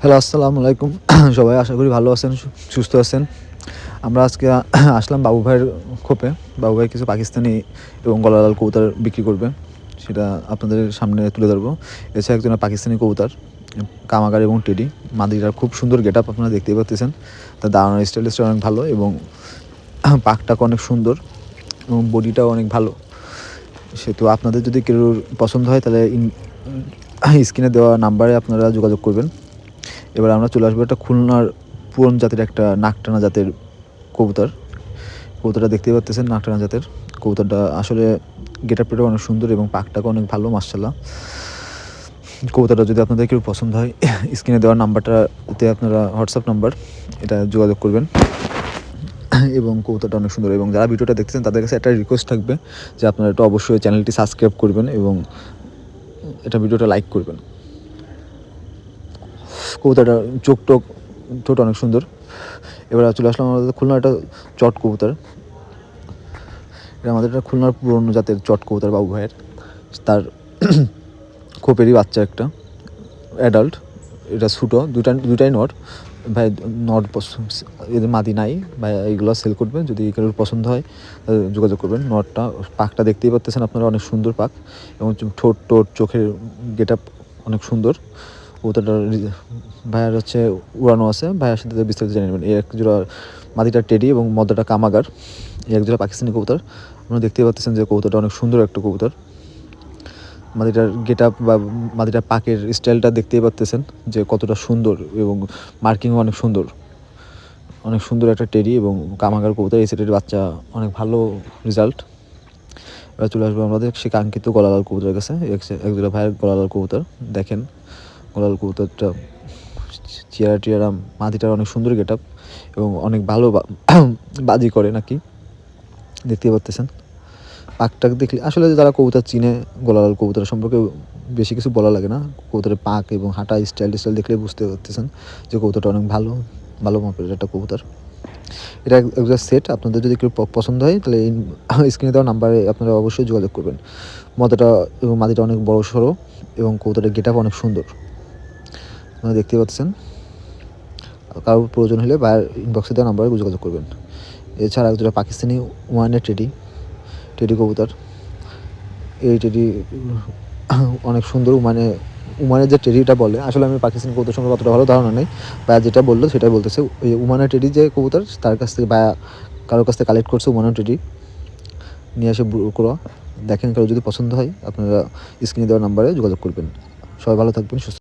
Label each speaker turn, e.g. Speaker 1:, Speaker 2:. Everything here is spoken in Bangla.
Speaker 1: হ্যালো, আসসালামু আলাইকুম। সবাই আশা করি ভালো আছেন, সুস্থ আছেন। আমরা আজকে আসলাম বাবু ভাইয়ের খোপে। বাবু ভাই কিছু পাকিস্তানি এবং গলালাল কবুতর বিক্রি করবে। সেটা আপনাদের সামনে তুলে ধরবো। এছাড়া একজনের পাকিস্তানি কবুতর, কামাগার এবং টেডি। মাদিটার খুব সুন্দর গেটআপ আপনারা দেখতেই পাচ্ছেন। তার দাঁড়ানোর স্টাইলিশটা অনেক ভালো এবং পাখটাকে অনেক সুন্দর এবং বডিটাও অনেক ভালো। সেহেতু আপনাদের যদি কেউর পছন্দ হয় তাহলে স্ক্রিনে দেওয়া নাম্বারে আপনারা যোগাযোগ করবেন। এবার আমরা চলে আসবো একটা খুলনার পুরন জাতের একটা নাকটানা জাতের কবুতর। কবুতরটা দেখতেই পাচ্ছেন, নাকটানা জাতের কবুতরটা আসলে গেটআপটা অনেক সুন্দর এবং পাখটাকে অনেক ভালো, মাশাআল্লাহ। কবুতরটা যদি আপনাদের কেউ পছন্দ হয়, স্ক্রিনে দেওয়ার নাম্বারটাতে আপনারা হোয়াটসঅ্যাপ নাম্বার, এটা যোগাযোগ করবেন। এবং কবুতরটা অনেক সুন্দর। এবং যারা ভিডিওটা দেখতেছেন তাদের কাছে একটা রিকোয়েস্ট থাকবে যে আপনারা একটু অবশ্যই চ্যানেলটি সাবস্ক্রাইব করবেন এবং এটা ভিডিওটা লাইক করবেন। কবুতরটা চোখ ঠোঁট অনেক সুন্দর। এবার চলে আসলাম আমাদের খুলনার একটা চট কবুতর। এটা আমাদের একটা খুলনার পুরনো জাতের চট কবুতর বাবু ভাইয়ের। তার খোপেরই বাচ্চা একটা অ্যাডাল্ট। এটা ছোটো, দুটাই নট। ভাই নট এদের মাদি নাই ভাই, এইগুলো সেল করবে। যদি কারোর পছন্দ হয় যোগাযোগ করবেন। নটটা পাখটা দেখতেই পাচ্ছেন আপনারা, অনেক সুন্দর পাখ এবং ঠোঁট চোখের গেটআপ অনেক সুন্দর। কবুতরটার ভাইয়ার হচ্ছে উড়ানো আছে, ভাইয়ার সাথে বিস্তারিত জেনে নেবেন। এই এক জোড়া মাদিটা টেডি এবং মদ্দাটা কামাগার। এই এক জোড়া পাকিস্তানি কবুতর। আপনারা দেখতেই পাচ্ছেন যে কবুতরটা অনেক সুন্দর একটা কবুতর। মাদিটার গেটআপ বা মাদিটার পাকের স্টাইলটা দেখতেই পাচ্ছেন যে কতটা সুন্দর এবং মার্কিংও অনেক সুন্দর। অনেক সুন্দর একটা টেডি এবং কামাগার কবুতর। এই সেটের বাচ্চা অনেক ভালো রেজাল্ট। এবার চলে আসবো আমাদের সে কাঙ্ক্ষিত গলালাল কবুতরের কাছে। এক জোড়া ভাইয়ের গলালাল কবুতর দেখেন। গলালাল কবুতরটা চেয়ারা মাদিটার অনেক সুন্দর গেটআপ এবং অনেক ভালো বাজি করে নাকি, দেখতেই পাচ্ছেন। পাকটাকে দেখলে আসলে যারা কবুতর চিনে, গলালাল কবুতর সম্পর্কে বেশি কিছু বলা লাগে না। কবুতরের পাক এবং হাঁটা স্টাইল দেখলে বুঝতে পারতেছেন যে কবুতরটা অনেক ভালো মাপের একটা কবুতর। এটা একটা সেট। আপনাদের যদি কেউ পছন্দ হয় তাহলে স্ক্রিনে দেওয়া নাম্বারে আপনারা অবশ্যই যোগাযোগ করবেন। মদাটা এবং মাদিটা অনেক বড় সড়ো এবং কবুতরের গেটআপ অনেক সুন্দর, আপনারা দেখতে পাচ্ছেন। কারোর প্রয়োজন হলে বা ইনবক্সে দেওয়া নাম্বারে যোগাযোগ করবেন। এছাড়া যেটা পাকিস্তানি ওয়ানের টেডি কবুতর। এই টেডি অনেক সুন্দর। উমানের যে টেডিটা বলে, আসলে আমি পাকিস্তানি কবুতর সম্পর্কে অতটা ভালো ধারণা নেই। বা যেটা বললো সেটাই বলতেছে। ওই উমানের টেডি যে কবুতর, তার কাছ থেকে বা কারোর কাছ থেকে কালেক্ট করছে উমানের টেডি, নিয়ে এসে করা। দেখেন, কারো যদি পছন্দ হয় আপনারা স্ক্রিনে দেওয়া নাম্বারে যোগাযোগ করবেন। সবাই ভালো থাকবেন, সুস্থ।